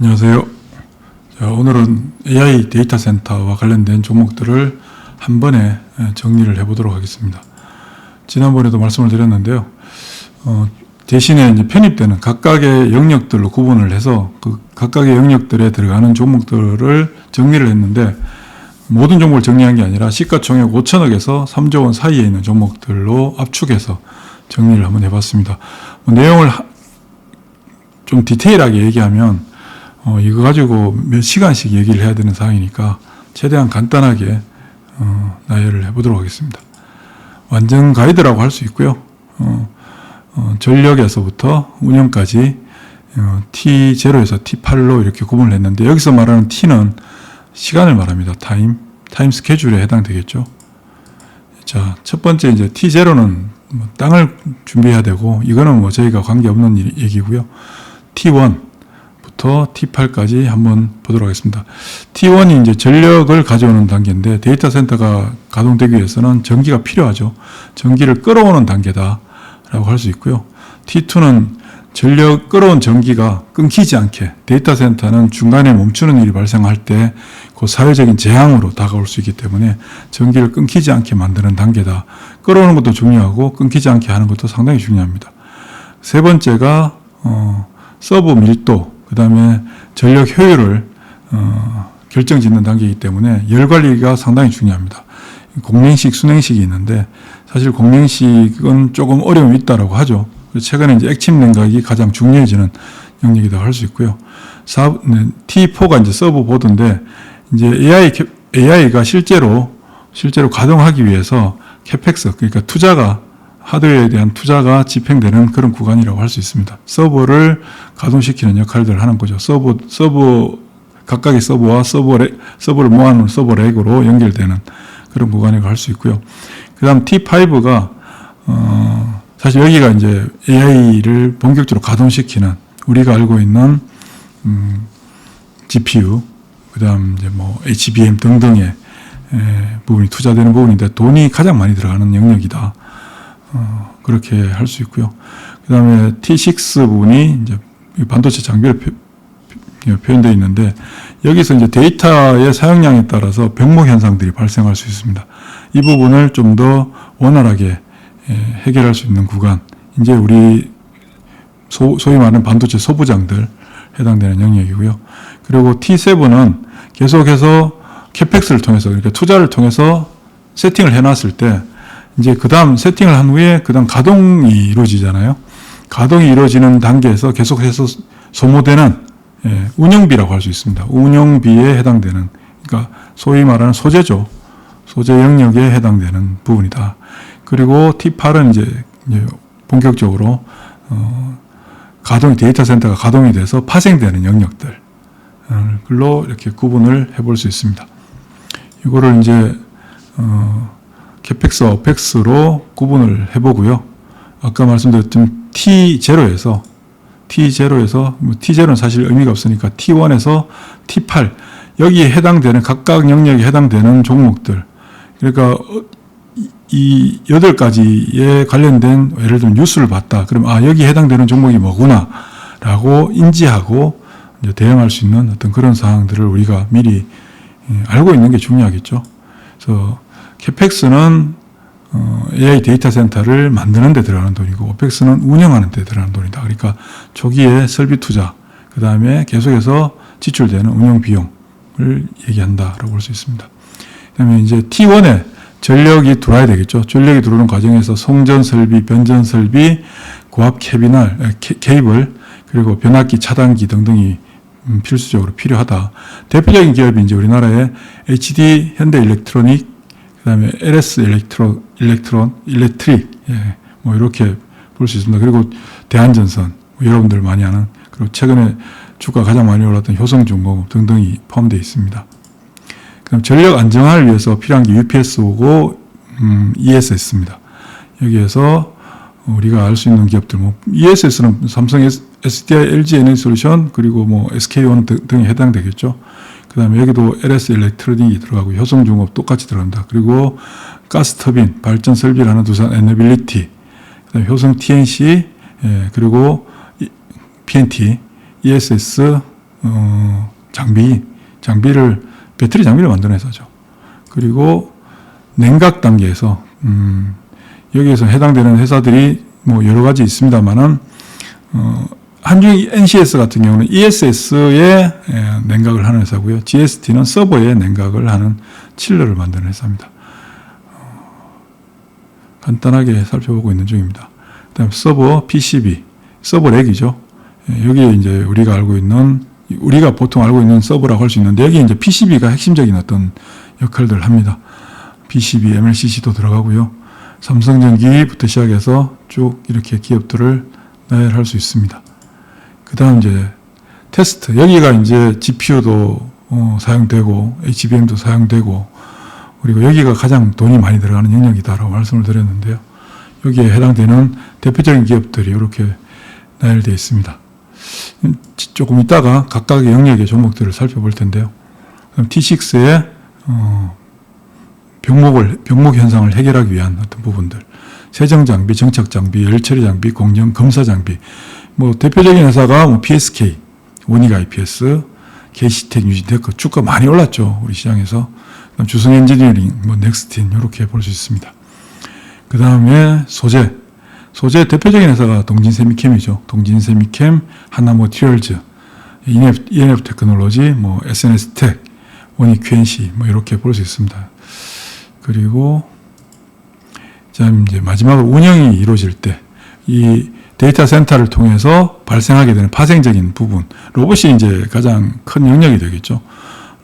안녕하세요. 자, 오늘은 AI 데이터 센터와 관련된 종목들을 한 번에 정리를 해보도록 하겠습니다. 지난번에도 말씀을 드렸는데요. 대신에 이제 편입되는 각각의 영역들로 구분을 해서 그 각각의 영역들에 들어가는 종목들을 정리를 했는데, 모든 종목을 정리한 게 아니라 시가총액 5천억에서 3조 원 사이에 있는 종목들로 압축해서 정리를 한번 해봤습니다. 내용을 좀 디테일하게 얘기하면 이거 가지고 몇 시간씩 얘기를 해야 되는 상황이니까 최대한 간단하게 나열을 해보도록 하겠습니다. 완전 가이드라고 할 수 있고요. 전력에서부터 운영까지 T0에서 T8로 이렇게 구분을 했는데, 여기서 말하는 T는 시간을 말합니다. 타임 스케줄에 해당되겠죠. 자, 첫 번째 이제 T0는 땅을 준비해야 되고, 이거는 저희가 관계없는 얘기고요. T1부터 T8까지 한번 보도록 하겠습니다. T1이 이제 전력을 가져오는 단계인데, 데이터 센터가 가동되기 위해서는 전기가 필요하죠. 전기를 끌어오는 단계다라고 할 수 있고요. T2는 전력 끌어온 전기가 끊기지 않게, 데이터 센터는 중간에 멈추는 일이 발생할 때 그 사회적인 재앙으로 다가올 수 있기 때문에 전기를 끊기지 않게 만드는 단계다. 끌어오는 것도 중요하고 끊기지 않게 하는 것도 상당히 중요합니다. 세 번째가 서버 밀도, 그 다음에 전력 효율을 결정짓는 단계이기 때문에 열 관리가 상당히 중요합니다. 공냉식, 순냉식이 있는데, 사실 공냉식은 조금 어려움이 있다고 하죠. 최근에 이제 액침 냉각이 가장 중요해지는 영역이라고 할 수 있고요. T4가 이제 서버 보드인데, 이제 AI가 실제로 가동하기 위해서 캐펙스, 그러니까 하드웨어에 대한 투자가 집행되는 그런 구간이라고 할 수 있습니다. 서버를 가동시키는 역할들을 하는 거죠. 각각의 서버와 서버를 모아놓은 서버 렉으로 연결되는 그런 구간이라고 할 수 있고요. 그 다음 T5가, 사실 여기가 이제 AI를 본격적으로 가동시키는, 우리가 알고 있는, GPU, 그 다음 이제 HBM 등등의 부분이 투자되는 부분인데, 돈이 가장 많이 들어가는 영역이다. 그렇게 할 수 있고요. 그 다음에 T6 부분이 이제 반도체 장비로 표현되어 있는데, 여기서 이제 데이터의 사용량에 따라서 병목 현상들이 발생할 수 있습니다. 이 부분을 좀 더 원활하게 해결할 수 있는 구간, 이제 우리 소위 말하는 반도체 소부장들 해당되는 영역이고요. 그리고 T7은 계속해서 캐펙스를 통해서, 그러니까 투자를 통해서 세팅을 해놨을 때, 이제 그 다음 세팅을 한 후에 그 다음 가동이 이루어지잖아요. 가동이 이루어지는 단계에서 계속해서 소모되는 운영비라고 할 수 있습니다. 운영비에 해당되는, 그러니까 소위 말하는 소재죠. 소재 영역에 해당되는 부분이다. 그리고 T8은 이제 본격적으로 데이터 센터가 가동이 돼서 파생되는 영역들로 이렇게 구분을 해볼 수 있습니다. 이거를 이제 캐펙스와 오펙스로 구분을 해보고요. 아까 말씀드렸던 T0에서 T0는 사실 의미가 없으니까 T1에서 T8, 여기에 해당되는 각각 영역에 해당되는 종목들, 그러니까 이 8가지에 관련된, 예를 들면 뉴스를 봤다. 그럼 여기에 해당되는 종목이 뭐구나 라고 인지하고 이제 대응할 수 있는 어떤 그런 사항들을 우리가 미리 알고 있는 게 중요하겠죠. 그래서 캐펙스는 AI 데이터 센터를 만드는 데 들어가는 돈이고, 오펙스는 운영하는 데 들어가는 돈이다. 그러니까 초기에 설비 투자, 그 다음에 계속해서 지출되는 운영 비용을 얘기한다라고 볼 수 있습니다. 그 다음에 이제 T1에 전력이 들어와야 되겠죠. 전력이 들어오는 과정에서 송전 설비, 변전 설비, 고압 케이블, 그리고 변압기, 차단기 등등이 필수적으로 필요하다. 대표적인 기업이 이제 우리나라의 HD 현대일렉트로닉, 그다음에 LS 일렉트릭, 이렇게 볼 수 있습니다. 그리고 대한전선, 여러분들 많이 아는, 그리고 최근에 주가 가장 많이 올랐던 효성중공업 등등이 포함되어 있습니다. 그다음 전력 안정화를 위해서 필요한 게 UPS고 ESS입니다. 여기에서 우리가 알 수 있는 기업들, ESS는 삼성 SDI, LG 에너지솔루션, 그리고 SK온 등에 해당되겠죠. 그 다음에 여기도 LS 일렉트로닉이 들어가고, 효성중공업 똑같이 들어갑니다. 그리고 가스터빈, 발전 설비를 하는 두산 에너빌리티, 그 다음에 효성 TNC, 그리고 PNT, ESS, 장비를 배터리 장비를 만드는 회사죠. 그리고 냉각 단계에서 여기에서 해당되는 회사들이 뭐 여러 가지 있습니다만은 한중 NCS 같은 경우는 ESS에 냉각을 하는 회사고요. GST는 서버에 냉각을 하는 칠러를 만드는 회사입니다. 간단하게 살펴보고 있는 중입니다. 그다음 서버 PCB, 서버 렉이죠. 여기에 이제 우리가 보통 알고 있는 서버라고 할 수 있는데 여기 이제 PCB가 핵심적인 어떤 역할들을 합니다. PCB, MLCC도 들어가고요. 삼성전기부터 시작해서 쭉 이렇게 기업들을 나열할 수 있습니다. 그 다음 이제 테스트. 여기가 이제 GPU도 사용되고 HBM도 사용되고 그리고 여기가 가장 돈이 많이 들어가는 영역이다라고 말씀을 드렸는데요. 여기에 해당되는 대표적인 기업들이 이렇게 나열되어 있습니다. 조금 이따가 각각의 영역의 종목들을 살펴볼 텐데요. 그럼 T6의 병목 현상을 해결하기 위한 어떤 부분들, 세정 장비, 정착 장비, 열 처리 장비, 공정 검사 장비. 뭐 대표적인 회사가 뭐 PSK, 원익 IPS, KC텍, 유진테크 주가 많이 올랐죠 우리 시장에서. 그다음 주성 엔지니어링, 뭐 넥스틴 이렇게 볼 수 있습니다. 그 다음에 소재 대표적인 회사가 동진세미캠이죠. 동진세미캠, 하나모티리얼즈, ENF 테크놀로지, 뭐 SNS텍, 원익 QNC 뭐 이렇게 볼 수 있습니다. 그리고 이제 마지막으로 운영이 이루어질 때 이 데이터 센터를 통해서 발생하게 되는 파생적인 부분, 로봇이 이제 가장 큰 영역이 되겠죠.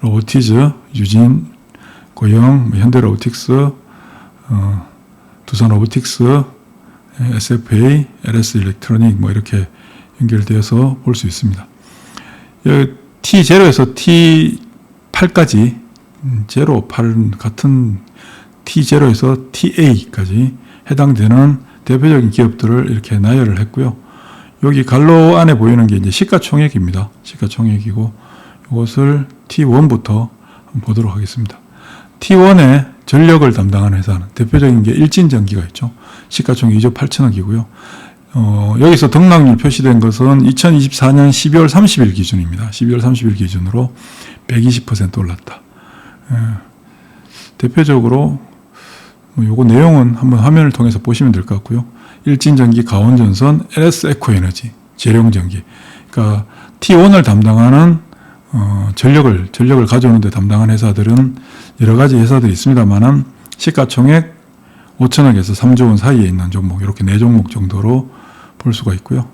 로보티즈, 유진, 고영, 현대로보틱스, 두산 로보틱스, SFA, LS 일렉트로닉 뭐 이렇게 연결되어서 볼 수 있습니다. T0에서 T8까지 제로, 8 같은 T0에서 TA까지 해당되는 대표적인 기업들을 이렇게 나열을 했고요. 여기 갈로 안에 보이는 게 이제 시가총액입니다. 시가총액이고 이것을 T1부터 한번 보도록 하겠습니다. T1의 전력을 담당하는 회사는 대표적인 게 일진전기가 있죠. 시가총액 2조 8천억이고요. 여기서 등락률 표시된 것은 2024년 12월 30일 기준입니다. 12월 30일 기준으로 120% 올랐다. 대표적으로 요거 내용은 한번 화면을 통해서 보시면 될 것 같고요. 일진전기, 가온전선, LS에코에너지, 재룡전기. 그러니까 T1을 담당하는 전력을 가져오는 데 담당한 회사들은 여러 가지 회사들이 있습니다만은 시가총액 5천억에서 3조 원 사이에 있는 종목, 이렇게 4종목 정도로 볼 수가 있고요.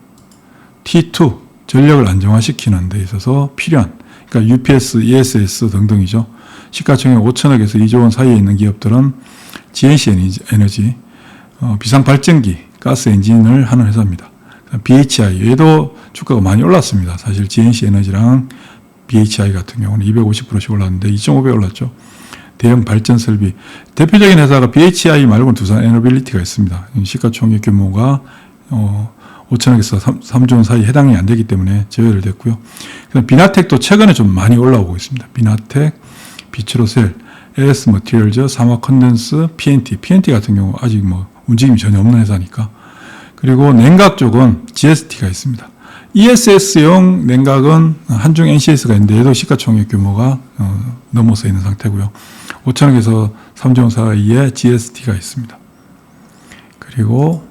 T2, 전력을 안정화시키는 데 있어서 필요한, 그러니까 UPS, ESS 등등이죠. 시가총액 5천억에서 2조 원 사이에 있는 기업들은 GNC 에너지, 비상발전기, 가스 엔진을 하는 회사입니다. BHI, 얘도 주가가 많이 올랐습니다. 사실 GNC 에너지랑 BHI 같은 경우는 250%씩 올랐는데 2.5배 올랐죠. 대형 발전 설비. 대표적인 회사가 BHI 말고는 두산 에너빌리티가 있습니다. 시가총액 규모가 5천억에서 3조 원 사이 해당이 안 되기 때문에 제외를 됐고요. 그다음 비나텍도 최근에 좀 많이 올라오고 있습니다. 비나텍, 비츠로셀, LS 머티리얼즈, 사마 컨덴스, PNT 같은 경우 아직 뭐 움직임이 전혀 없는 회사니까. 그리고 냉각 쪽은 GST가 있습니다. ESS용 냉각은 한중 NCS가 있는데 얘도 시가총액 규모가 넘어서 있는 상태고요. 5천억에서 3조 원 사이에 GST가 있습니다. 그리고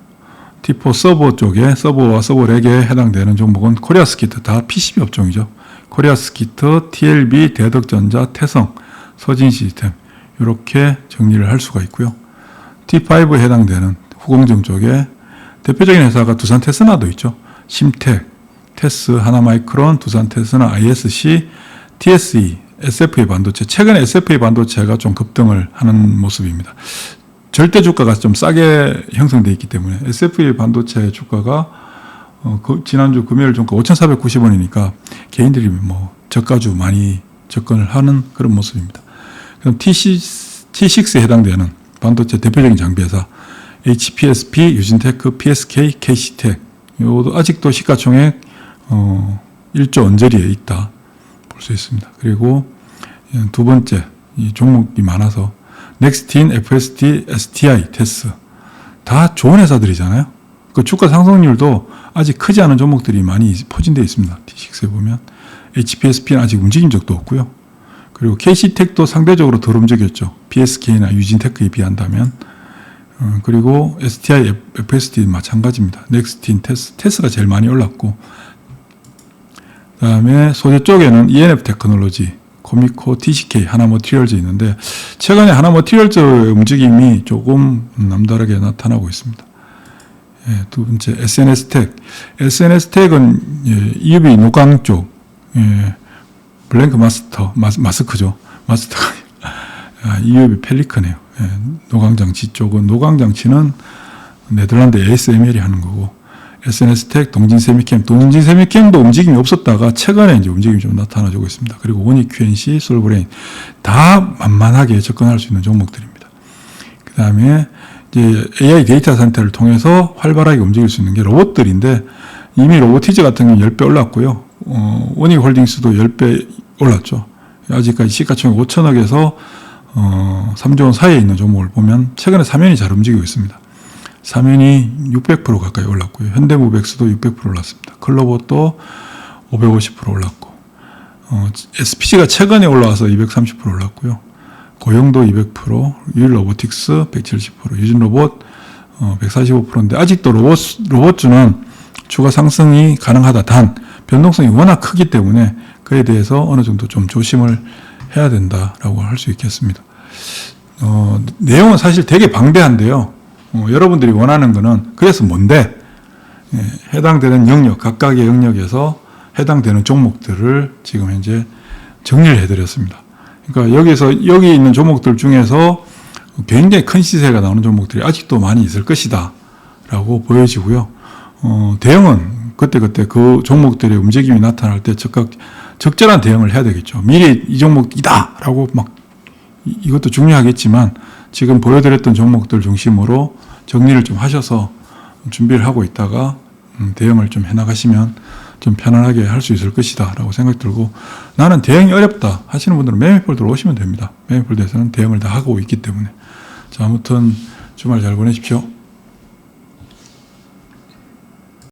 T4 서버 쪽에 서버와 서버렉에 해당되는 종목은 코리아스키트, 다 PCB 업종이죠. 코리아스키트, TLB, 대덕전자, 태성, 서진시스템 이렇게 정리를 할 수가 있고요. T5에 해당되는 후공정 쪽에 대표적인 회사가 두산 테스나도 있죠. 심텍, 테스, 하나마이크론, 두산 테스나, ISC, TSE, SFA 반도체. 최근에 SFA 반도체가 좀 급등을 하는 모습입니다. 절대 주가가 좀 싸게 형성되어 있기 때문에 SFA 반도체 주가가 지난주 금요일 종가 5,490원이니까 개인들이 뭐 저가주 많이 접근을 하는 그런 모습입니다. 그럼 T6에 해당되는 반도체 대표적인 장비회사 HPSP, 유진테크, PSK, KC텍 이것도 아직도 시가총액 1조 언저리에 있다 볼 수 있습니다. 그리고 두 번째 이 종목이 많아서 넥스틴, FST, STI, 테스 다 좋은 회사들이잖아요. 그 주가 상승률도 아직 크지 않은 종목들이 많이 포진되어 있습니다. T6에 보면 HPSP는 아직 움직인 적도 없고요. 그리고 KC텍도 상대적으로 덜 움직였죠. PSK나 유진테크에 비한다면. 그리고 STI, FSD 마찬가지입니다. 넥스틴, 테스가 제일 많이 올랐고, 그 다음에 소재 쪽에는 ENF 테크놀로지, 코미코, TCK, 하나머티리얼즈 있는데, 최근에 하나머티리얼즈의 움직임이 조금 남다르게 나타나고 있습니다. 예, 두 번째, SNS텍. SNS텍은 EUV 노광 쪽, 블랭크 마스크죠. 마스터가 EUV 펠리크네요. 노광장치 쪽은, 노광장치는 네덜란드 ASML이 하는 거고, SNS텍, 동진세미캠도 움직임이 없었다가 최근에 이제 움직임이 좀 나타나주고 있습니다. 그리고 원익 QNC, 솔브레인 다 만만하게 접근할 수 있는 종목들입니다. 그 다음에 이제 AI 데이터 센터를 통해서 활발하게 움직일 수 있는 게 로봇들인데, 이미 로보티즈 같은 경우는 10배 올랐고요. 원익홀딩스도 10배 올랐죠. 아직까지 시가총액 5천억에서 3조 원 사이에 있는 종목을 보면 최근에 사면이 잘 움직이고 있습니다. 사면이 600% 가까이 올랐고요. 현대무백스도 600% 올랐습니다. 클로봇도 550% 올랐고, SPG가 최근에 올라와서 230% 올랐고요. 고영도 200%, 유일로보틱스 170%, 유진로봇 145%인데 아직도 로봇주는 추가 상승이 가능하다. 단 변동성이 워낙 크기 때문에 그에 대해서 어느 정도 좀 조심을 해야 된다라고 할 수 있겠습니다. 내용은 사실 되게 방대한데요. 여러분들이 원하는 거는 그래서 뭔데? 해당되는 영역, 각각의 영역에서 해당되는 종목들을 지금 현재 정리를 해드렸습니다. 그러니까 여기 있는 종목들 중에서 굉장히 큰 시세가 나오는 종목들이 아직도 많이 있을 것이다 라고 보여지고요. 대응은 그때그때 그 종목들의 움직임이 나타날 때 즉각 적절한 대응을 해야 되겠죠. 미리 이 종목이다 라고 막 이것도 중요하겠지만 지금 보여드렸던 종목들 중심으로 정리를 좀 하셔서 준비를 하고 있다가 대응을 좀 해나가시면 좀 편안하게 할 수 있을 것이다 라고 생각 들고, 나는 대응이 어렵다 하시는 분들은 매매폴더로 오시면 됩니다. 매매폴더에서는 대응을 다 하고 있기 때문에. 자, 아무튼 주말 잘 보내십시오.